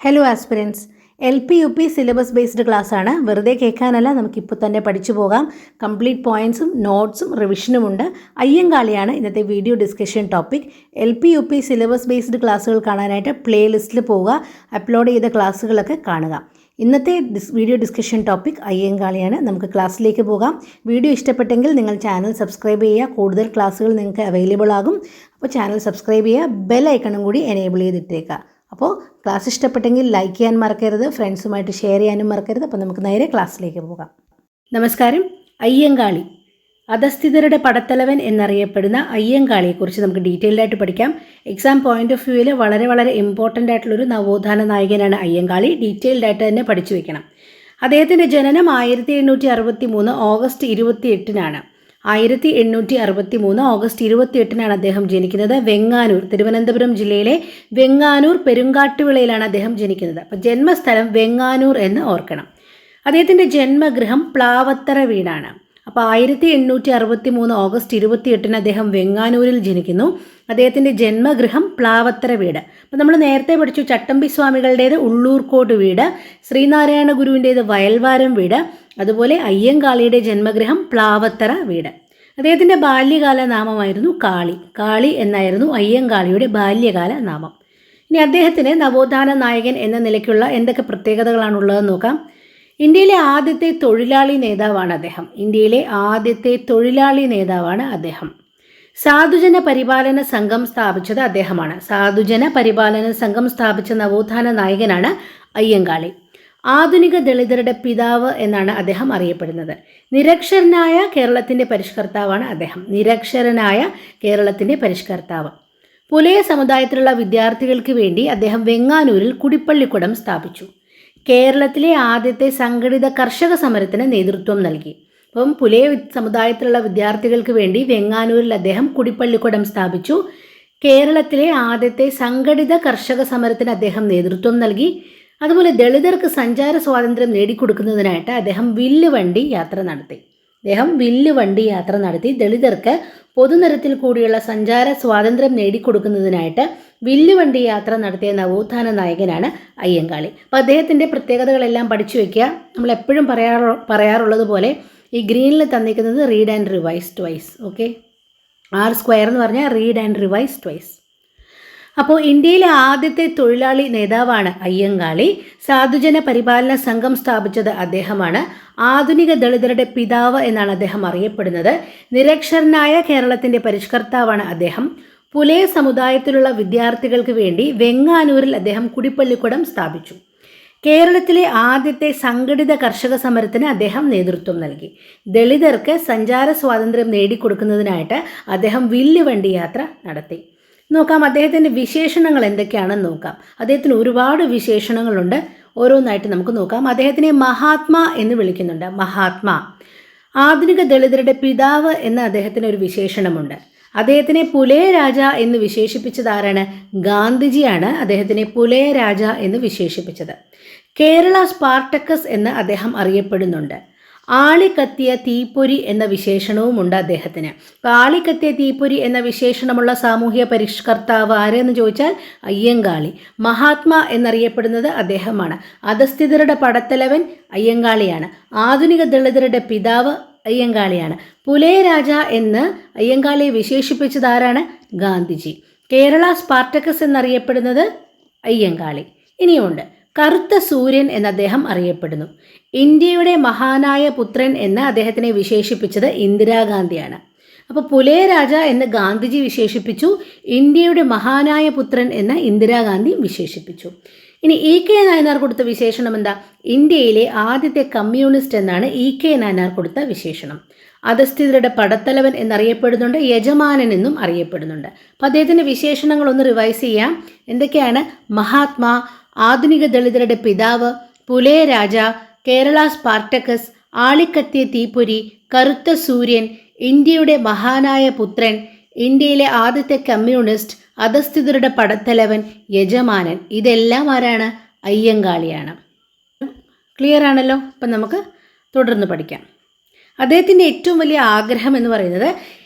Hello aspirants, LP UP syllabus based class ആണ്. വെറുതെ കേൾക്കാനല്ല, നമുക്കിപ്പോൾ തന്നെ പഠിച്ചു പോകാം. കംപ്ലീറ്റ് പോയിൻറ്സും നോട്ട്സും റിവിഷനുമുണ്ട്. അയ്യങ്കാളിയാണ് ഇന്നത്തെ video discussion topic. LP UP syllabus based ക്ലാസ്സുകൾ കാണാനായിട്ട് പ്ലേലിസ്റ്റിൽ പോവുക, അപ്ലോഡ് ചെയ്ത ക്ലാസ്സുകളൊക്കെ കാണുക. ഇന്നത്തെ വീഡിയോ ഡിസ്കഷൻ ടോപ്പിക് അയ്യങ്കാളിയാണ്. നമുക്ക് ക്ലാസ്സിലേക്ക് പോകാം. വീഡിയോ ഇഷ്ടപ്പെട്ടെങ്കിൽ നിങ്ങൾ ചാനൽ സബ്സ്ക്രൈബ് ചെയ്യുക. കൂടുതൽ ക്ലാസ്സുകൾ നിങ്ങൾക്ക് അവൈലബിൾ ആകും. അപ്പോൾ ചാനൽ സബ്സ്ക്രൈബ് ചെയ്യുക, ബെൽ ഐക്കണും കൂടി എനേബിൾ ചെയ്തിട്ടേക്കുക. അപ്പോൾ ക്ലാസ് ഇഷ്ടപ്പെട്ടെങ്കിൽ ലൈക്ക് ചെയ്യാൻ മറക്കരുത്, ഫ്രണ്ട്സുമായിട്ട് ഷെയർ ചെയ്യാനും മറക്കരുത്. അപ്പോൾ നമുക്ക് നേരെ ക്ലാസ്സിലേക്ക് പോകാം. നമസ്കാരം. അയ്യങ്കാളി, അധസ്ഥിതരുടെ പടത്തലവൻ എന്നറിയപ്പെടുന്ന അയ്യങ്കാളിയെക്കുറിച്ച് നമുക്ക് ഡീറ്റെയിൽഡ് ആയിട്ട് പഠിക്കാം. എക്സാം പോയിന്റ് ഓഫ് വ്യൂവിൽ വളരെ വളരെ ഇമ്പോർട്ടൻ്റ് ആയിട്ടുള്ളൊരു നവോത്ഥാന നായകനാണ് അയ്യങ്കാളി. ഡീറ്റെയിൽഡ് ആയിട്ട് തന്നെ പഠിച്ചു വെക്കണം. അദ്ദേഹത്തിൻ്റെ ജനനം 1863 ഓഗസ്റ്റ് 28-നാണ്. 1863 ഓഗസ്റ്റ് 28-നാണ് അദ്ദേഹം ജനിക്കുന്നത്. വെങ്ങാനൂർ, തിരുവനന്തപുരം ജില്ലയിലെ വെങ്ങാനൂർ പെരുങ്കാട്ടുവിളയിലാണ് അദ്ദേഹം ജനിക്കുന്നത്. അപ്പോൾ ജന്മസ്ഥലം വെങ്ങാനൂർ എന്ന് ഓർക്കണം. അദ്ദേഹത്തിൻ്റെ ജന്മഗൃഹം പ്ലാവത്തറ വീടാണ്. അപ്പോൾ 1863 ഓഗസ്റ്റ് 28-ന് അദ്ദേഹം വെങ്ങാനൂരിൽ ജനിക്കുന്നു. അദ്ദേഹത്തിൻ്റെ ജന്മഗൃഹം പ്ലാവത്തറ വീട്. അപ്പോൾ നമ്മൾ നേരത്തെ പഠിച്ചു, ചട്ടമ്പി സ്വാമികളുടേത് ഉള്ളൂർക്കോട് വീട്, ശ്രീനാരായണ ഗുരുവിൻ്റേത് വയൽവാരം വീട്, അതുപോലെ അയ്യങ്കാളിയുടെ ജന്മഗൃഹം പ്ലാവത്തറ വീട്. അദ്ദേഹത്തിൻ്റെ ബാല്യകാല നാമമായിരുന്നു കാളി. കാളി എന്നായിരുന്നു അയ്യങ്കാളിയുടെ ബാല്യകാല നാമം. ഇനി അദ്ദേഹത്തിന് നവോത്ഥാന നായകൻ എന്ന നിലയ്ക്കുള്ള എന്തൊക്കെ പ്രത്യേകതകളാണുള്ളതെന്ന് നോക്കാം. ഇന്ത്യയിലെ ആദ്യത്തെ തൊഴിലാളി നേതാവാണ് അദ്ദേഹം. ഇന്ത്യയിലെ ആദ്യത്തെ തൊഴിലാളി നേതാവാണ് അദ്ദേഹം. സാധുജന പരിപാലന സംഘം സ്ഥാപിച്ചത് അദ്ദേഹമാണ്. സാധുജന പരിപാലന സംഘം സ്ഥാപിച്ച നവോത്ഥാന നായകനാണ് അയ്യങ്കാളി. ആധുനിക ദളിതരുടെ പിതാവ് എന്നാണ് അദ്ദേഹം അറിയപ്പെടുന്നത്. നിരക്ഷരനായ കേരളത്തിൻ്റെ പരിഷ്കർത്താവാണ് അദ്ദേഹം. നിരക്ഷരനായ കേരളത്തിൻ്റെ പരിഷ്കർത്താവ്. പുലയ സമുദായത്തിലുള്ള വിദ്യാർത്ഥികൾക്ക് വേണ്ടി അദ്ദേഹം വെങ്ങാനൂരിൽ കുടിപ്പള്ളിക്കുടം സ്ഥാപിച്ചു. കേരളത്തിലെ ആദ്യത്തെ സംഘടിത കർഷക സമരത്തിന് നേതൃത്വം നൽകി. അപ്പം പുലയ സമുദായത്തിലുള്ള വിദ്യാർത്ഥികൾക്ക് വേണ്ടി വെങ്ങാനൂരിൽ അദ്ദേഹം കുടിപ്പള്ളിക്കുടം സ്ഥാപിച്ചു. കേരളത്തിലെ ആദ്യത്തെ സംഘടിത കർഷക സമരത്തിന് അദ്ദേഹം നേതൃത്വം നൽകി. അതുപോലെ ദളിതർക്ക് സഞ്ചാര സ്വാതന്ത്ര്യം നേടിക്കൊടുക്കുന്നതിനായിട്ട് അദ്ദേഹം വില്ലുവണ്ടി യാത്ര നടത്തി. ദളിതർക്ക് പൊതുനിരത്തിൽ കൂടിയുള്ള സഞ്ചാര സ്വാതന്ത്ര്യം നേടിക്കൊടുക്കുന്നതിനായിട്ട് വില്ലുവണ്ടി യാത്ര നടത്തിയ നവോത്ഥാന നായകനാണ് അയ്യങ്കാളി. അപ്പോൾ അദ്ദേഹത്തിൻ്റെ പ്രത്യേകതകളെല്ലാം പഠിച്ചു വയ്ക്കുക. നമ്മൾ എപ്പോഴും പറയാറുള്ളത് പോലെ ഈ ഗ്രീനിൽ തന്നിരിക്കുന്നത് read and revise twice. Okay, R² എന്ന് പറഞ്ഞാൽ റീഡ് ആൻഡ് റിവൈസ് ട്വൈസ്. അപ്പോൾ ഇന്ത്യയിലെ ആദ്യത്തെ തൊഴിലാളി നേതാവാണ് അയ്യങ്കാളി. സാധുജന പരിപാലന സംഘം സ്ഥാപിച്ചത് അദ്ദേഹമാണ്. ആധുനിക ദളിതരുടെ പിതാവ് എന്നാണ് അദ്ദേഹം അറിയപ്പെടുന്നത്. നിരക്ഷരനായ കേരളത്തിൻ്റെ പരിഷ്കർത്താവാണ് അദ്ദേഹം. പുലയ സമുദായത്തിലുള്ള വിദ്യാർത്ഥികൾക്ക് വേണ്ടി വെങ്ങാനൂരിൽ അദ്ദേഹം കുടിപ്പള്ളിക്കുടം സ്ഥാപിച്ചു. കേരളത്തിലെ ആദ്യത്തെ സംഘടിത കർഷക സമരത്തിന് അദ്ദേഹം നേതൃത്വം നൽകി. ദളിതർക്ക് സഞ്ചാര സ്വാതന്ത്ര്യം നേടിക്കൊടുക്കുന്നതിനായിട്ട് അദ്ദേഹം വില്ലുവണ്ടി യാത്ര നടത്തി. നോക്കാം അദ്ദേഹത്തിൻ്റെ വിശേഷണങ്ങൾ എന്തൊക്കെയാണെന്ന് നോക്കാം. അദ്ദേഹത്തിന് ഒരുപാട് വിശേഷണങ്ങളുണ്ട്. ഓരോന്നായിട്ട് നമുക്ക് നോക്കാം. അദ്ദേഹത്തിനെ മഹാത്മാ എന്ന് വിളിക്കുന്നുണ്ട്. മഹാത്മാ. ആധുനിക ദളിതരുടെ പിതാവ് എന്ന അദ്ദേഹത്തിന് ഒരു വിശേഷണമുണ്ട്. അദ്ദേഹത്തിനെ പുലയ രാജ എന്ന് വിശേഷിപ്പിച്ചത് ആരാണ്? ഗാന്ധിജിയാണ് അദ്ദേഹത്തിനെ പുലയ രാജ എന്ന് വിശേഷിപ്പിച്ചത്. കേരള സ്പാർട്ടക്കസ് എന്ന് അദ്ദേഹം അറിയപ്പെടുന്നുണ്ട്. ആളിക്കത്തിയ തീപ്പൊരി എന്ന വിശേഷണവുമുണ്ട് അദ്ദേഹത്തിന്. ആളിക്കത്തിയ തീപ്പൊരി എന്ന വിശേഷണമുള്ള സാമൂഹ്യ പരിഷ്കർത്താവ് ആരെന്ന് ചോദിച്ചാൽ അയ്യങ്കാളി. മഹാത്മാ എന്നറിയപ്പെടുന്നത് അദ്ദേഹമാണ്. അധസ്ഥിതരുടെ പടത്തലവൻ അയ്യങ്കാളിയാണ്. ആധുനിക ദളിതരുടെ പിതാവ് അയ്യങ്കാളിയാണ്. പുലയ രാജ എന്ന് അയ്യങ്കാളിയെ വിശേഷിപ്പിച്ചത് ആരാണ്? ഗാന്ധിജി. കേരള സ്പാർട്ടക്കസ് എന്നറിയപ്പെടുന്നത് അയ്യങ്കാളി. ഇനിയുമുണ്ട് കറുത്ത സൂര്യൻ എന്ന് അദ്ദേഹം അറിയപ്പെടുന്നു. ഇന്ത്യയുടെ മഹാനായ പുത്രൻ എന്ന് അദ്ദേഹത്തിനെ വിശേഷിപ്പിച്ചത് ഇന്ദിരാഗാന്ധിയാണ്. അപ്പോൾ പുലയ രാജ എന്ന് ഗാന്ധിജി വിശേഷിപ്പിച്ചു, ഇന്ത്യയുടെ മഹാനായ പുത്രൻ എന്ന് ഇന്ദിരാഗാന്ധി വിശേഷിപ്പിച്ചു. ഇനി E.K. നായനാർ കൊടുത്ത വിശേഷണം എന്താ? ഇന്ത്യയിലെ ആദ്യത്തെ കമ്മ്യൂണിസ്റ്റ് എന്നാണ് E.K. നായനാർ കൊടുത്ത വിശേഷണം. അധസ്ഥിതരുടെ പടത്തലവൻ എന്നറിയപ്പെടുന്നുണ്ട്, യജമാനൻ എന്നും അറിയപ്പെടുന്നുണ്ട്. അപ്പോൾ അദ്ദേഹത്തിൻ്റെ വിശേഷണങ്ങളൊന്ന് റിവൈസ് ചെയ്യാം. എന്തൊക്കെയാണ്? മഹാത്മാ, ആധുനിക ദളിതരുടെ പിതാവ്, പുലയ രാജ, കേരള സ്പാർട്ടക്കസ്, ആളിക്കത്തിയ തീപ്പൊരി, കറുത്ത സൂര്യൻ, ഇന്ത്യയുടെ മഹാനായ പുത്രൻ, ഇന്ത്യയിലെ ആദ്യത്തെ കമ്മ്യൂണിസ്റ്റ്, അധസ്ഥിതരുടെ പടത്തലവൻ, യജമാനൻ. ഇതെല്ലാം ആരാണ്? അയ്യങ്കാളിയാണ്. ക്ലിയർ ആണല്ലോ? അപ്പം നമുക്ക് തുടർന്ന് പഠിക്കാം. അദ്ദേഹത്തിൻ്റെ ഏറ്റവും വലിയ ആഗ്രഹം എന്ന് പറയുന്നത്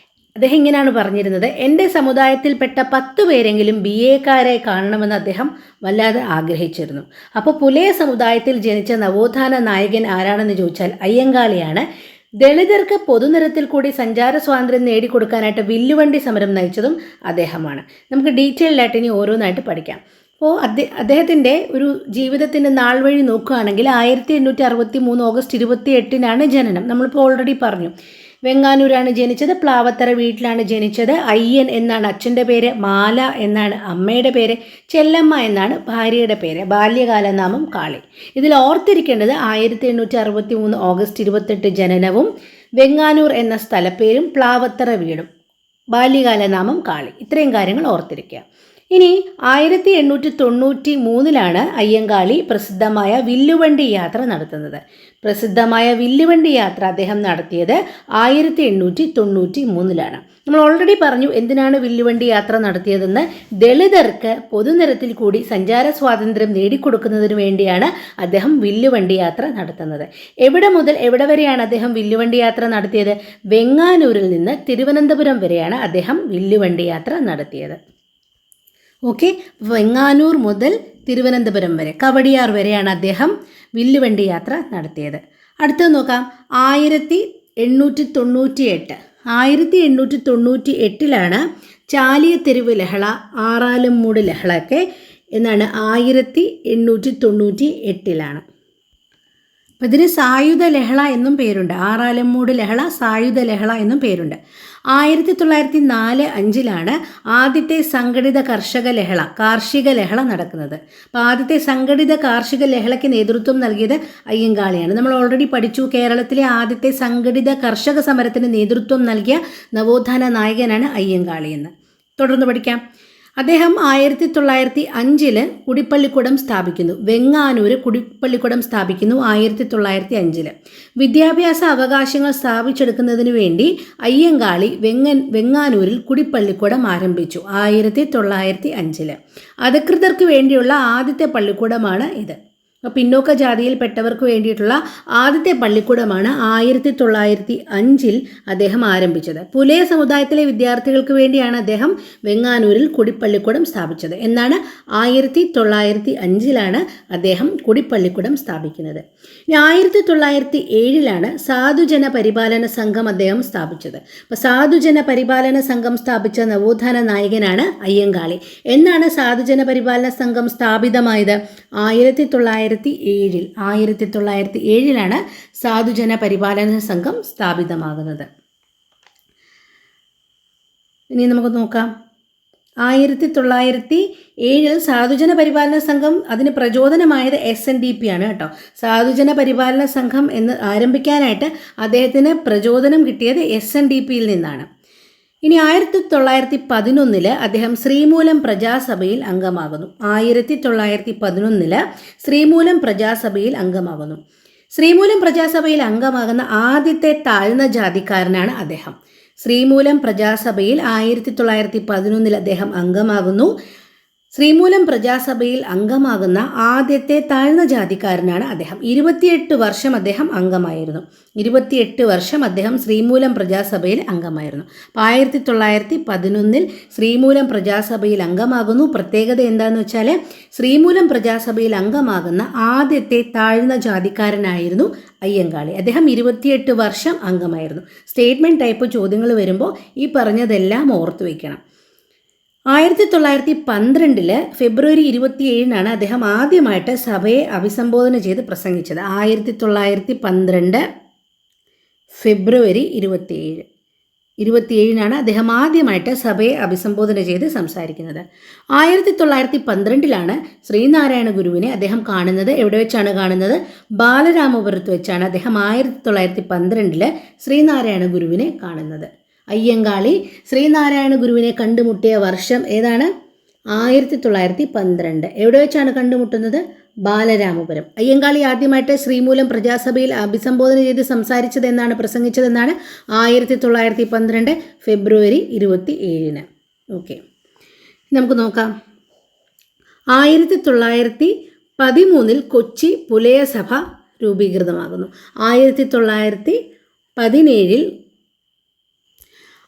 അദ്ദേഹം ഇങ്ങനെയാണ് പറഞ്ഞിരുന്നത്, എൻ്റെ സമുദായത്തിൽപ്പെട്ട 10 പേരെങ്കിലും BA-ക്കാരെ കാണണമെന്ന് അദ്ദേഹം വല്ലാതെ ആഗ്രഹിച്ചിരുന്നു. അപ്പോൾ പുലയ സമുദായത്തിൽ ജനിച്ച നവോത്ഥാന നായകൻ ആരാണെന്ന് ചോദിച്ചാൽ അയ്യങ്കാളിയാണ്. ദളിതർക്ക് പൊതുനിരത്തിൽ കൂടി സഞ്ചാര സ്വാതന്ത്ര്യം നേടിക്കൊടുക്കാനായിട്ട് വില്ലുവണ്ടി സമരം നയിച്ചതും അദ്ദേഹമാണ്. നമുക്ക് ഡീറ്റെയിൽഡ് ആയിട്ട് ഇനി ഓരോന്നായിട്ട് പഠിക്കാം. അപ്പോൾ അദ്ദേഹത്തിൻ്റെ ഒരു ജീവിതത്തിൻ്റെ നാൾ വഴി നോക്കുകയാണെങ്കിൽ 1863 ഓഗസ്റ്റ് 28 ജനനം. നമ്മളിപ്പോൾ ഓൾറെഡി പറഞ്ഞു. വെങ്ങാനൂരാണ് ജനിച്ചത്. പ്ലാവത്തറ വീട്ടിലാണ് ജനിച്ചത്. അയ്യൻ എന്നാണ് അച്ഛൻ്റെ പേര്, മാല എന്നാണ് അമ്മയുടെ പേര്, ചെല്ലമ്മ എന്നാണ് ഭാര്യയുടെ പേര്. ബാല്യകാല നാമം കാളി. ഇതിൽ ഓർത്തിരിക്കേണ്ടത് 1863 ഓഗസ്റ്റ് 28 ജനനവും വെങ്ങാനൂർ എന്ന സ്ഥലപ്പേരും പ്ലാവത്തറ വീടും, ബാല്യകാല നാമം കാളി. ഇത്രയും കാര്യങ്ങൾ ഓർത്തിരിക്കുക. ഇനി 1893 അയ്യങ്കാളി പ്രസിദ്ധമായ വില്ലുവണ്ടി യാത്ര നടത്തുന്നത്. പ്രസിദ്ധമായ വില്ലുവണ്ടി യാത്ര അദ്ദേഹം നടത്തിയത് 1893. നമ്മൾ ഓൾറെഡി പറഞ്ഞു എന്തിനാണ് വില്ലുവണ്ടി യാത്ര നടത്തിയതെന്ന്. ദളിതർക്ക് പൊതുനിരത്തിൽ കൂടി സഞ്ചാര സ്വാതന്ത്ര്യം നേടിക്കൊടുക്കുന്നതിന് വേണ്ടിയാണ് അദ്ദേഹം വില്ലുവണ്ടി യാത്ര നടത്തുന്നത്. എവിടെ മുതൽ എവിടെ വരെയാണ് അദ്ദേഹം വില്ലുവണ്ടി യാത്ര നടത്തിയത്? വെങ്ങാനൂരിൽ നിന്ന് തിരുവനന്തപുരം വരെയാണ് അദ്ദേഹം വില്ലുവണ്ടി യാത്ര നടത്തിയത്. ഓക്കെ, വെങ്ങാനൂർ മുതൽ തിരുവനന്തപുരം വരെ, കവടിയാർ വരെയാണ് അദ്ദേഹം വില്ലുവണ്ടി യാത്ര നടത്തിയത്. അടുത്തത് നോക്കാം. 1898 ചാലിയത്തെരുവ് ലഹള, ആറാലമ്മൂട് ലഹളയൊക്കെ എന്നാണ് 1898. അപ്പം ഇതിന് സായുധ ലഹള എന്നും പേരുണ്ട്. ആറാലമ്മൂട് ലഹള, സായുധ ലഹള എന്നും പേരുണ്ട്. 1904-05 ആദ്യത്തെ സംഘടിത കാർഷിക ലഹള നടക്കുന്നത്. അപ്പോൾ ആദ്യത്തെ സംഘടിത കാർഷിക ലഹളയ്ക്ക് നേതൃത്വം നൽകിയത് അയ്യങ്കാളിയാണ്. നമ്മൾ ഓൾറെഡി പഠിച്ചു, കേരളത്തിലെ ആദ്യത്തെ സംഘടിത കർഷക സമരത്തിന് നേതൃത്വം നൽകിയ നവോത്ഥാന നായകനാണ് അയ്യങ്കാളി എന്ന്. തുടർന്ന് പഠിക്കാം. അദ്ദേഹം 1905 കുടിപ്പള്ളിക്കുടം സ്ഥാപിക്കുന്നു. വെങ്ങാനൂര് കുടിപ്പള്ളിക്കുടം സ്ഥാപിക്കുന്നു 1905. വിദ്യാഭ്യാസ അവകാശങ്ങൾ സ്ഥാപിച്ചെടുക്കുന്നതിന് വേണ്ടി അയ്യങ്കാളി വെങ്ങാനൂരിൽ കുടിപ്പള്ളിക്കുടം ആരംഭിച്ചു 1905. അധികൃതർക്ക് വേണ്ടിയുള്ള ആദ്യത്തെ പള്ളിക്കൂടമാണ് ഇത്. പിന്നോക്ക ജാതിയിൽപ്പെട്ടവർക്ക് വേണ്ടിയിട്ടുള്ള ആദ്യത്തെ പള്ളിക്കൂടമാണ് 1905 അദ്ദേഹം ആരംഭിച്ചത്. പുലയ സമുദായത്തിലെ വിദ്യാർത്ഥികൾക്ക് വേണ്ടിയാണ് അദ്ദേഹം വെങ്ങാനൂരിൽ കുടിപ്പള്ളിക്കൂടം സ്ഥാപിച്ചത്. എന്നാണ് 1905 അദ്ദേഹം കുടിപ്പള്ളിക്കൂടം സ്ഥാപിക്കുന്നത്. 1907 സാധുജന പരിപാലന സംഘം അദ്ദേഹം സ്ഥാപിച്ചത്. അപ്പോൾ സാധുജന പരിപാലന സംഘം സ്ഥാപിച്ച നവോത്ഥാന നായകനാണ് അയ്യങ്കാളി. എന്നാണ് സാധുജന പരിപാലന സംഘം സ്ഥാപിതമായത്? 1907 സാധുജന പരിപാലന സംഘം സ്ഥാപിതമാകുന്നത്. ഇനി നമുക്ക് നോക്കാം. 1907 സാധുജന പരിപാലന സംഘം, അതിന് പ്രചോദനമായത് SNDP ആണ് കേട്ടോ. സാധുജന പരിപാലന സംഘം എന്ന് ആരംഭിക്കാനായിട്ട് അദ്ദേഹത്തിന് പ്രചോദനം കിട്ടിയത് SNDPയിൽ നിന്നാണ്. ഇനി 1911 അദ്ദേഹം ശ്രീമൂലം പ്രജാസഭയിൽ അംഗമാകുന്നു. 1911 ശ്രീമൂലം പ്രജാസഭയിൽ അംഗമാകുന്നു. ശ്രീമൂലം പ്രജാസഭയിൽ അംഗമാകുന്ന ആദ്യത്തെ താഴ്ന്ന ജാതിക്കാരനാണ് അദ്ദേഹം. ശ്രീമൂലം പ്രജാസഭയിൽ 1911 അദ്ദേഹം അംഗമാകുന്നു. ശ്രീമൂലം പ്രജാസഭയിൽ അംഗമാകുന്ന ആദ്യത്തെ താഴ്ന്ന ജാതിക്കാരനാണ് അദ്ദേഹം. 28 വർഷം അദ്ദേഹം അംഗമായിരുന്നു. 28 വർഷം അദ്ദേഹം ശ്രീമൂലം പ്രജാസഭയിൽ അംഗമായിരുന്നു. 1911 ശ്രീമൂലം പ്രജാസഭയിൽ അംഗമാകുന്നു. പ്രത്യേകത എന്താണെന്ന് വെച്ചാൽ ശ്രീമൂലം പ്രജാസഭയിൽ അംഗമാകുന്ന ആദ്യത്തെ താഴ്ന്ന ജാതിക്കാരനായിരുന്നു അയ്യങ്കാളി. അദ്ദേഹം 28 വർഷം അംഗമായിരുന്നു. സ്റ്റേറ്റ്മെൻറ്റ് ടൈപ്പ് ചോദ്യങ്ങൾ വരുമ്പോൾ ഈ പറഞ്ഞതെല്ലാം ഓർത്തു വയ്ക്കണം. 1912 ഫെബ്രുവരി 27 അദ്ദേഹം ആദ്യമായിട്ട് സഭയെ അഭിസംബോധന ചെയ്ത് പ്രസംഗിച്ചത്. 1912 ഫെബ്രുവരി 27 അദ്ദേഹം ആദ്യമായിട്ട് സഭയെ അഭിസംബോധന ചെയ്ത് സംസാരിക്കുന്നത്. 1912 ശ്രീനാരായണ ഗുരുവിനെ അദ്ദേഹം കാണുന്നത്. എവിടെ വെച്ചാണ് കാണുന്നത്? ബാലരാമപുരത്ത് വെച്ചാണ് അദ്ദേഹം 1912 ശ്രീനാരായണ ഗുരുവിനെ കാണുന്നത്. അയ്യങ്കാളി ശ്രീനാരായണ ഗുരുവിനെ കണ്ടുമുട്ടിയ വർഷം ഏതാണ്? 1912. എവിടെ വെച്ചാണ് കണ്ടുമുട്ടുന്നത്? ബാലരാമപുരം. അയ്യങ്കാളി ആദ്യമായിട്ട് ശ്രീമൂലം പ്രജാസഭയിൽ അഭിസംബോധന ചെയ്ത് സംസാരിച്ചതെന്നാണ്, പ്രസംഗിച്ചതെന്നാണ്? 1912 ഫെബ്രുവരി 27. ഓക്കെ, നമുക്ക് നോക്കാം. 1913 കൊച്ചി പുലയ സഭ രൂപീകൃതമാകുന്നു. 1917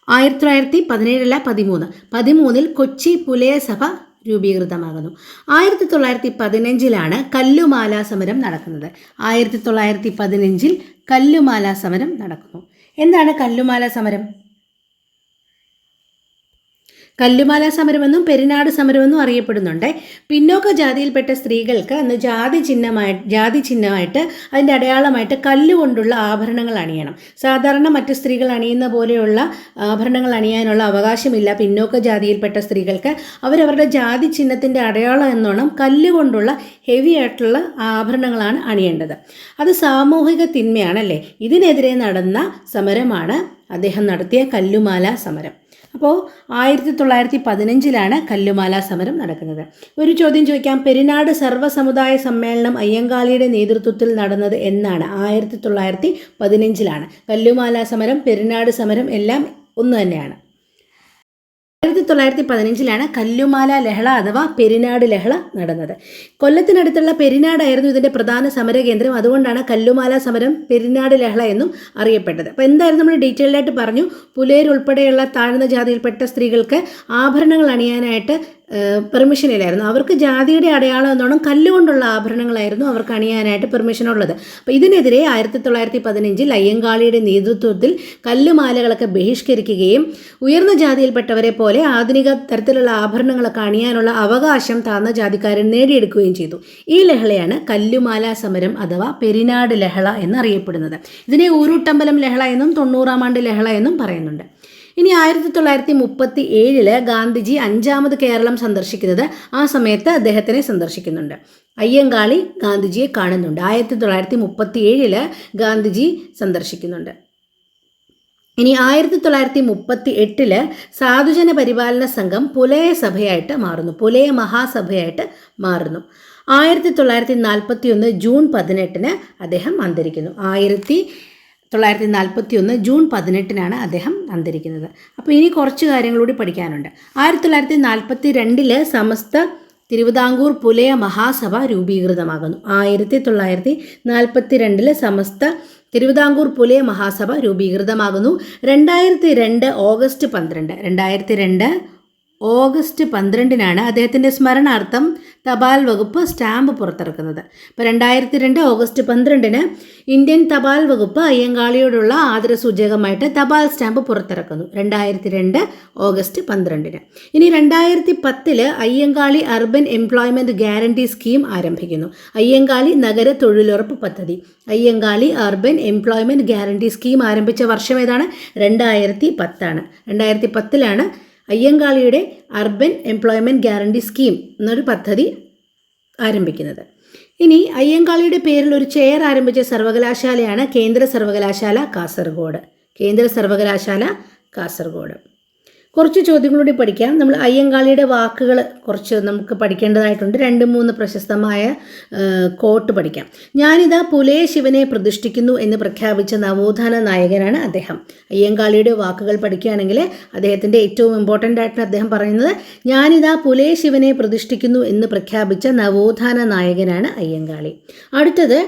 13 കൊച്ചി പുലയ സഭ രൂപീകൃതമാകുന്നു. 1915 കല്ലുമാല സമരം നടക്കുന്നത്. 1915 കല്ലുമാല സമരം നടക്കുന്നു. എന്താണ് കല്ലുമാല സമരം? കല്ലുമാല സമരമെന്നും പെരിനാട് സമരമെന്നും അറിയപ്പെടുന്നുണ്ട്. പിന്നോക്ക ജാതിയിൽപ്പെട്ട സ്ത്രീകൾക്ക് അന്ന് ജാതി ചിഹ്നമായിട്ട് അതിൻ്റെ അടയാളമായിട്ട് കല്ലുകൊണ്ടുള്ള ആഭരണങ്ങൾ അണിയണം. സാധാരണ മറ്റ് സ്ത്രീകൾ അണിയുന്ന പോലെയുള്ള ആഭരണങ്ങൾ അണിയാനുള്ള അവകാശമില്ല പിന്നോക്ക ജാതിയിൽപ്പെട്ട സ്ത്രീകൾക്ക്. അവരവരുടെ ജാതി ചിഹ്നത്തിൻ്റെ അടയാളം എന്നോണം കല്ലുകൊണ്ടുള്ള ഹെവി ആയിട്ടുള്ള ആഭരണങ്ങളാണ് അണിയേണ്ടത്. അത് സാമൂഹിക തിന്മയാണല്ലേ. ഇതിനെതിരെ നടന്ന സമരമാണ് അദ്ദേഹം നടത്തിയ കല്ലുമാല സമരം. അപ്പോൾ 1915 കല്ലുമാല സമരം നടക്കുന്നത്. ഒരു ചോദ്യം ചോദിക്കാം, പെരിനാട് സർവ്വസമുദായ സമ്മേളനം അയ്യങ്കാളിയുടെ നേതൃത്വത്തിൽ നടന്നത് എന്നാണ്? 1915. കല്ലുമാല സമരം, പെരിനാട് സമരം എല്ലാം ഒന്ന് തന്നെയാണ്. 1915 കല്ലുമാല ലഹള അഥവാ പെരിനാട് ലഹള നടന്നത്. കൊല്ലത്തിനടുത്തുള്ള പെരിനാടായിരുന്നു ഇതിൻ്റെ പ്രധാന സമരകേന്ദ്രം. അതുകൊണ്ടാണ് കല്ലുമാല സമരം പെരിനാട് ലഹള എന്നും അറിയപ്പെട്ടത്. അപ്പോൾ എന്തായാലും നമ്മൾ ഡീറ്റെയിൽഡായിട്ട് പറഞ്ഞു. പുലയരുൾപ്പെടെയുള്ള താഴ്ന്ന ജാതിയിൽപ്പെട്ട സ്ത്രീകൾക്ക് ആഭരണങ്ങൾ അണിയാനായിട്ട് പെർമിഷൻ ഇല്ലായിരുന്നു. അവർക്ക് ജാതിയുടെ അടയാളം എന്നോണം കല്ലുകൊണ്ടുള്ള ആഭരണങ്ങളായിരുന്നു അവർക്ക് അണിയാനായിട്ട് പെർമിഷൻ ഉള്ളത്. അപ്പോൾ ഇതിനെതിരെ 1915 അയ്യങ്കാളിയുടെ നേതൃത്വത്തിൽ കല്ലുമാലകളൊക്കെ ബഹിഷ്കരിക്കുകയും ഉയർന്ന ജാതിയിൽപ്പെട്ടവരെ പോലെ ആധുനിക തരത്തിലുള്ള ആഭരണങ്ങളൊക്കെ അണിയാനുള്ള അവകാശം താഴ്ന്ന ജാതിക്കാരൻ നേടിയെടുക്കുകയും ചെയ്തു. ഈ ലഹളയാണ് കല്ലുമാല സമരം അഥവാ പെരിനാട് ലഹള എന്നറിയപ്പെടുന്നത്. ഇതിനെ ഊരൂട്ടമ്പലം ലഹള എന്നും 90-ാം ആണ്ട് ലഹള എന്നും പറയുന്നുണ്ട്. ഇനി 1937 ഗാന്ധിജി 5ാമത് കേരളം സന്ദർശിക്കുന്നത്. ആ സമയത്ത് അദ്ദേഹത്തിനെ സന്ദർശിക്കുന്നുണ്ട്. അയ്യങ്കാളി ഗാന്ധിജിയെ കാണുന്നുണ്ട്. 1937 ഗാന്ധിജി സന്ദർശിക്കുന്നുണ്ട്. ഇനി 1938 സാധുജന പരിപാലന സംഘം പുലയ സഭയായിട്ട് മാറുന്നു, പുലയ മഹാസഭയായിട്ട് മാറുന്നു. 1941 ജൂൺ 18 അദ്ദേഹം അന്തരിക്കുന്നു. 1941 ജൂൺ 18 അദ്ദേഹം അന്തരിക്കുന്നത്. അപ്പോൾ ഇനി കുറച്ച് കാര്യങ്ങളൂടി പഠിക്കാനുണ്ട്. 1942 സമസ്ത തിരുവിതാംകൂർ പുലയ മഹാസഭ രൂപീകൃതമാകുന്നു. 1942 സമസ്ത തിരുവിതാംകൂർ പുലയ മഹാസഭ രൂപീകൃതമാകുന്നു. 2002 ഓഗസ്റ്റ് 12 അദ്ദേഹത്തിൻ്റെ സ്മരണാർത്ഥം തപാൽ വകുപ്പ് സ്റ്റാമ്പ് പുറത്തിറക്കുന്നത്. ഇപ്പോൾ 2002 ഓഗസ്റ്റ് 12 ഇന്ത്യൻ തപാൽ വകുപ്പ് അയ്യങ്കാളിയോടുള്ള ആദരസൂചകമായിട്ട് തപാൽ സ്റ്റാമ്പ് പുറത്തിറക്കുന്നു. 2002 ഓഗസ്റ്റ് 12. ഇനി 2010 Ayyankali urban employment guarantee scheme ആരംഭിക്കുന്നു. അയ്യങ്കാളി നഗര തൊഴിലുറപ്പ് പദ്ധതി, Ayyankali urban employment guarantee scheme ആരംഭിച്ച വർഷം ഏതാണ്? 2010. 2010 അയ്യങ്കാളിയുടെ അർബൻ എംപ്ലോയ്മെൻറ്റ് ഗ്യാരണ്ടി സ്കീം എന്നൊരു പദ്ധതി ആരംഭിക്കുന്നത്. ഇനി അയ്യങ്കാളിയുടെ പേരിൽ ഒരു ചെയർ ആരംഭിച്ച സർവകലാശാലയാണ് കേന്ദ്ര സർവകലാശാല കാസർഗോഡ്. കുറച്ച് ചോദ്യങ്ങളൂടി പഠിക്കാം. നമ്മൾ അയ്യങ്കാളിയുടെ വാക്കുകൾ കുറച്ച് നമുക്ക് പഠിക്കേണ്ടതായിട്ടുണ്ട്. 2-3 പ്രശസ്തമായ കോട്ട് പഠിക്കാം. ഞാനിതാ പുലയ ശിവനെ പ്രതിഷ്ഠിക്കുന്നു എന്ന് പ്രഖ്യാപിച്ച നവോത്ഥാന നായകനാണ് അദ്ദേഹം. അയ്യങ്കാളിയുടെ വാക്കുകൾ പഠിക്കുകയാണെങ്കിൽ അദ്ദേഹത്തിൻ്റെ ഏറ്റവും ഇമ്പോർട്ടൻ്റ് ആയിട്ട് അദ്ദേഹം പറയുന്നത് ഞാനിതാ പുലയ ശിവനെ പ്രതിഷ്ഠിക്കുന്നു എന്ന് പ്രഖ്യാപിച്ച നവോത്ഥാന നായകനാണ് അയ്യങ്കാളി. അടുത്തത്,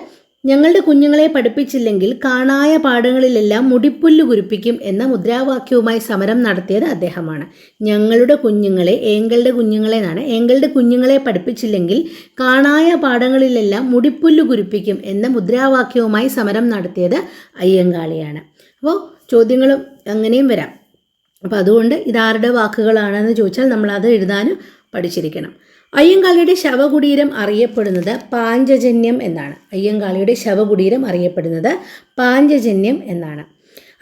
ഞങ്ങളുടെ കുഞ്ഞുങ്ങളെ പഠിപ്പിച്ചില്ലെങ്കിൽ കാണായ പാഠങ്ങളിലെല്ലാം മുടിപ്പുല്ല് കുരിപ്പിക്കും എന്ന മുദ്രാവാക്യവുമായി സമരം നടത്തിയത് അദ്ദേഹമാണ്. ഞങ്ങളുടെ കുഞ്ഞുങ്ങളെ, ഏങ്കളുടെ കുഞ്ഞുങ്ങളെ എന്നാണ്, ഏങ്കളുടെ കുഞ്ഞുങ്ങളെ പഠിപ്പിച്ചില്ലെങ്കിൽ കാണായ പാഠങ്ങളിലെല്ലാം മുടിപ്പുല്ല് കുരിപ്പിക്കും എന്ന മുദ്രാവാക്യവുമായി സമരം നടത്തിയത് അയ്യങ്കാളിയാണ്. അപ്പോൾ ചോദ്യങ്ങളും അങ്ങനെയും വരാം. അപ്പോൾ അതുകൊണ്ട് ഇതാരുടെ വാക്കുകളാണെന്ന് ചോദിച്ചാൽ നമ്മളത് എഴുതാനും പഠിച്ചിരിക്കണം. അയ്യങ്കാളിയുടെ ശവകുടീരം അറിയപ്പെടുന്നത് പാഞ്ചജന്യം എന്നാണ്. അയ്യങ്കാളിയുടെ ശവകുടീരം അറിയപ്പെടുന്നത് പാഞ്ചജന്യം എന്നാണ്.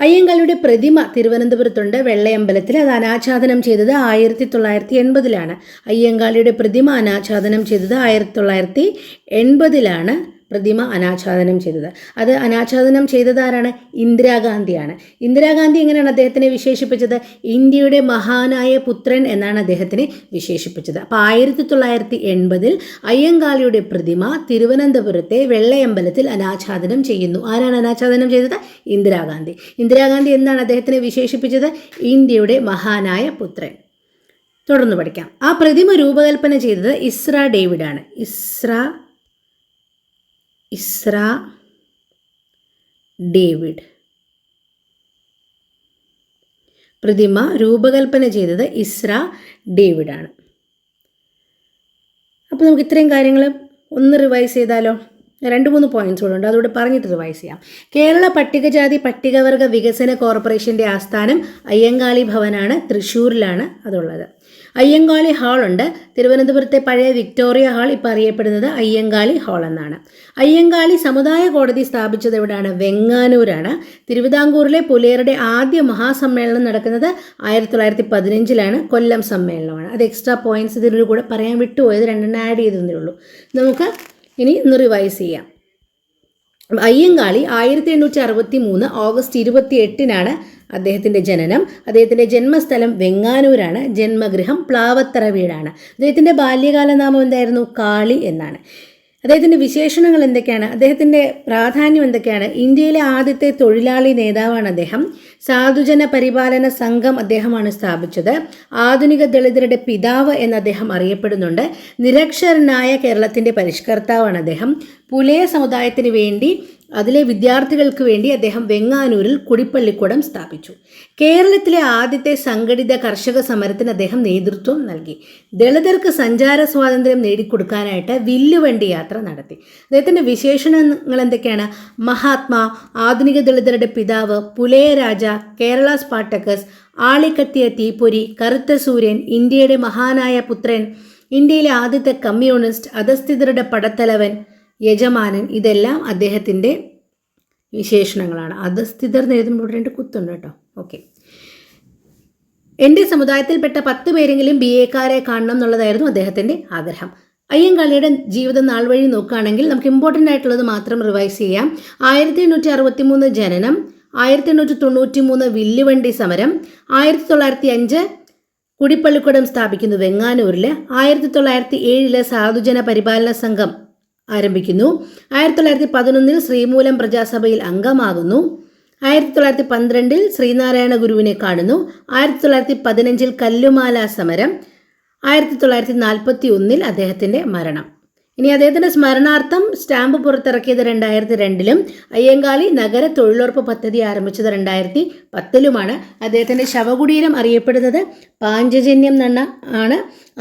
അയ്യങ്കാളിയുടെ പ്രതിമ തിരുവനന്തപുരത്തുണ്ട്, വെള്ളയമ്പലത്തിൽ. അത് അനാച്ഛാദനം ചെയ്തത് 1980. അയ്യങ്കാളിയുടെ പ്രതിമ അനാച്ഛാദനം ചെയ്തത് 1980 പ്രതിമ അനാച്ഛാദനം ചെയ്തത്. അത് അനാച്ഛാദനം ചെയ്തതാരാണ്? ഇന്ദിരാഗാന്ധിയാണ്. ഇന്ദിരാഗാന്ധി എങ്ങനെയാണ് അദ്ദേഹത്തിനെ വിശേഷിപ്പിച്ചത്? ഇന്ത്യയുടെ മഹാനായ പുത്രൻ എന്നാണ് അദ്ദേഹത്തിനെ വിശേഷിപ്പിച്ചത്. അപ്പോൾ 1980 അയ്യങ്കാളിയുടെ പ്രതിമ തിരുവനന്തപുരത്തെ വെള്ളയമ്പലത്തിൽ അനാച്ഛാദനം ചെയ്യുന്നു. ആരാണ് അനാച്ഛാദനം ചെയ്തത്? ഇന്ദിരാഗാന്ധി. ഇന്ദിരാഗാന്ധി എന്നാണ് അദ്ദേഹത്തിനെ വിശേഷിപ്പിച്ചത്? ഇന്ത്യയുടെ മഹാനായ പുത്രൻ. തുടർന്ന് പഠിക്കാം. ആ പ്രതിമ രൂപകൽപ്പന ചെയ്തത് ഇസ്ര ഡേവിഡാണ്. ഇസ്ര ഡേവിഡ്. പ്രതിമ രൂപകൽപ്പന ചെയ്തത് ഇസ്ര ഡേവിഡാണ്. അപ്പോൾ നമുക്ക് ഇത്രയും കാര്യങ്ങൾ ഒന്ന് റിവൈസ് ചെയ്താലോ? 2-3 പോയിന്റ്സ് കൂടെ ഉണ്ട്, അതുകൂടെ പറഞ്ഞിട്ട് റിവൈസ് ചെയ്യാം. കേരള പട്ടികജാതി പട്ടികവർഗ വികസന കോർപ്പറേഷൻ്റെ ആസ്ഥാനം അയ്യങ്കാളി ഭവനാണ്, തൃശ്ശൂരിലാണ് അതുള്ളത്. അയ്യങ്കാളി ഹാളുണ്ട്. തിരുവനന്തപുരത്തെ പഴയ വിക്ടോറിയ ഹാൾ ഇപ്പോൾ അറിയപ്പെടുന്നത് അയ്യങ്കാളി ഹാൾ എന്നാണ്. അയ്യങ്കാളി സമുദായ കോടതി സ്ഥാപിച്ചത് എവിടെയാണ്? വെങ്ങാനൂരാണ്. തിരുവിതാംകൂറിലെ പുലയരുടെ ആദ്യ മഹാസമ്മേളനം നടക്കുന്നത് 1915 കൊല്ലം സമ്മേളനമാണ്. അത് എക്സ്ട്രാ പോയിന്റ്സ് ഇതിനൊരു കൂടെ പറയാൻ വിട്ടുപോയത്, 2 ആഡ് ചെയ്തതേ ഉള്ളൂ. നമുക്ക് ഇനി ഒന്ന് റിവൈസ് ചെയ്യാം. അയ്യങ്കാളി 1863 ഓഗസ്റ്റ് 28 അദ്ദേഹത്തിൻ്റെ ജനനം. അദ്ദേഹത്തിൻ്റെ ജന്മസ്ഥലം വെങ്ങാനൂരാണ്. ജന്മഗൃഹം പ്ലാവത്തറ വീടാണ്. അദ്ദേഹത്തിൻ്റെ ബാല്യകാല നാമം എന്തായിരുന്നു? കാളി എന്നാണ്. അദ്ദേഹത്തിൻ്റെ വിശേഷണങ്ങൾ എന്തൊക്കെയാണ്? അദ്ദേഹത്തിൻ്റെ പ്രാധാന്യം എന്തൊക്കെയാണ്? ഇന്ത്യയിലെ ആദ്യത്തെ തൊഴിലാളി നേതാവാണ് അദ്ദേഹം. സാധുജന പരിപാലന സംഘം അദ്ദേഹമാണ് സ്ഥാപിച്ചത്. ആധുനിക ദളിതരുടെ പിതാവ് എന്ന് അദ്ദേഹം അറിയപ്പെടുന്നുണ്ട്. നിരക്ഷരനായ കേരളത്തിൻ്റെ പരിഷ്കർത്താവാണ് അദ്ദേഹം. പുലയ സമുദായത്തിന് വേണ്ടി, അതിലെ വിദ്യാർത്ഥികൾക്ക് വേണ്ടി അദ്ദേഹം വെങ്ങാനൂരിൽ കുടിപ്പള്ളിക്കൂടം സ്ഥാപിച്ചു. കേരളത്തിലെ ആദ്യത്തെ സംഘടിത കർഷക സമരത്തിന് അദ്ദേഹം നേതൃത്വം നൽകി. ദളിതർക്ക് സഞ്ചാര സ്വാതന്ത്ര്യം നേടിക്കൊടുക്കാനായിട്ട് വില്ലുവണ്ടി യാത്ര നടത്തി. അദ്ദേഹത്തിൻ്റെ വിശേഷണങ്ങൾ എന്തൊക്കെയാണ്? മഹാത്മാ, ആധുനിക ദളിതരുടെ പിതാവ്, പുലയ രാജ, കേരള സ്പാർട്ടക്കസ്, ആളിക്കത്തിയ തീപ്പൊരി, കറുത്ത സൂര്യൻ, ഇന്ത്യയുടെ മഹാനായ പുത്രൻ, ഇന്ത്യയിലെ ആദ്യത്തെ കമ്മ്യൂണിസ്റ്റ്, അധസ്ഥിതരുടെ പടത്തലവൻ, യജമാനൻ, ഇതെല്ലാം അദ്ദേഹത്തിൻ്റെ വിശേഷണങ്ങളാണ്. അധസ്ഥിതർ എഴുതുമ്പോൾ 2 കുത്തുണ്ട് കേട്ടോ. ഓക്കെ. എൻ്റെ സമുദായത്തിൽപ്പെട്ട 10 പേരെങ്കിലും BA-ക്കാരെ കാണണം എന്നുള്ളതായിരുന്നു അദ്ദേഹത്തിൻ്റെ ആഗ്രഹം. അയ്യങ്കാളിയുടെ ജീവിത നാൾ വഴി നോക്കുകയാണെങ്കിൽ നമുക്ക് ഇമ്പോർട്ടൻ്റ് ആയിട്ടുള്ളത് മാത്രം റിവൈസ് ചെയ്യാം. 1863 ജനനം, 1893 വില്ലുവണ്ടി സമരം, 1905 കുടിപ്പള്ളിക്കൂടം സ്ഥാപിക്കുന്നു വെങ്ങാനൂരിൽ, 1907 സാധുജന പരിപാലന സംഘം ആരംഭിക്കുന്നു, 1911 ശ്രീമൂലം പ്രജാസഭയിൽ അംഗമാകുന്നു, 1912 ശ്രീനാരായണ ഗുരുവിനെ കാണുന്നു, 1915 കല്ലുമാല സമരം, 1941 അദ്ദേഹത്തിൻ്റെ മരണം. ഇനി അദ്ദേഹത്തിൻ്റെ സ്മരണാർത്ഥം സ്റ്റാമ്പ് പുറത്തിറക്കിയത് 2002 അയ്യങ്കാളി നഗര തൊഴിലുറപ്പ് പദ്ധതി ആരംഭിച്ചത് 2010 അദ്ദേഹത്തിൻ്റെ ശവകുടീരം അറിയപ്പെടുന്നത് പാഞ്ചജന്യം ആണ്.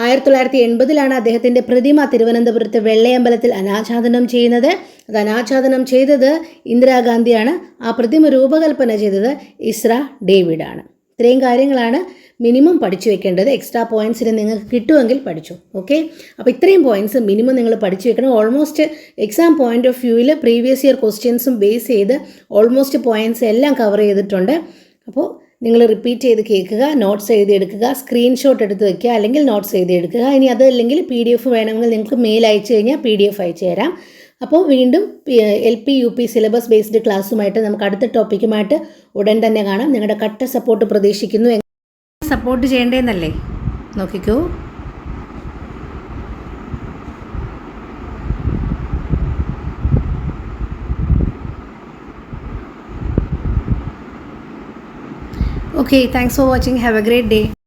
1980 അദ്ദേഹത്തിൻ്റെ പ്രതിമ തിരുവനന്തപുരത്ത് വെള്ളയമ്പലത്തിൽ അനാച്ഛാദനം ചെയ്യുന്നത്. അത് അനാച്ഛാദനം ചെയ്തത് ഇന്ദിരാഗാന്ധിയാണ്. ആ പ്രതിമ രൂപകൽപ്പന ചെയ്തത് ഇസ്ര ഡേവിഡാണ്. ഇത്രയും കാര്യങ്ങളാണ് മിനിമം പഠിച്ചു വെക്കേണ്ടത്. എക്സ്ട്രാ പോയിൻറ്റ്സിന് നിങ്ങൾക്ക് കിട്ടുമെങ്കിൽ പഠിച്ചു. ഓക്കെ, അപ്പോൾ ഇത്രയും പോയിൻറ്റ്സ് മിനിമം നിങ്ങൾ പഠിച്ചു വെക്കണം. ഓൾമോസ്റ്റ് എക്സാം പോയിൻ്റ് ഓഫ് വ്യൂവിൽ പ്രീവിയസ് ഇയർ ക്വസ്റ്റ്യൻസും ബേസ് ചെയ്ത് ഓൾമോസ്റ്റ് പോയിൻറ്റ്സ് എല്ലാം കവർ ചെയ്തിട്ടുണ്ട്. അപ്പോൾ നിങ്ങൾ റിപ്പീറ്റ് ചെയ്ത് കേൾക്കുക, നോട്ട്സ് എഴുതിയെടുക്കുക, സ്ക്രീൻഷോട്ട് എടുത്ത് വയ്ക്കുക, അല്ലെങ്കിൽ നോട്ട്സ് എഴുതിയെടുക്കുക. ഇനി അതല്ലെങ്കിൽ PDF വേണമെങ്കിൽ നിങ്ങൾക്ക് മെയിൽ അയച്ചു കഴിഞ്ഞാൽ PDF അയച്ചു തരാം. അപ്പോൾ വീണ്ടും LP UP സിലബസ് ബേസ്ഡ് ക്ലാസ്സുമായിട്ട് നമുക്ക് അടുത്ത ടോപ്പിക്കുമായിട്ട് ഉടൻ തന്നെ കാണാം. നിങ്ങളുടെ കട്ട സപ്പോർട്ട് പ്രതീക്ഷിക്കുന്നു. സപ്പോർട്ട് ചെയ്യേണ്ടതെന്നല്ലേ നോക്കിക്കോ. Okay, thanks for watching. Have a great day.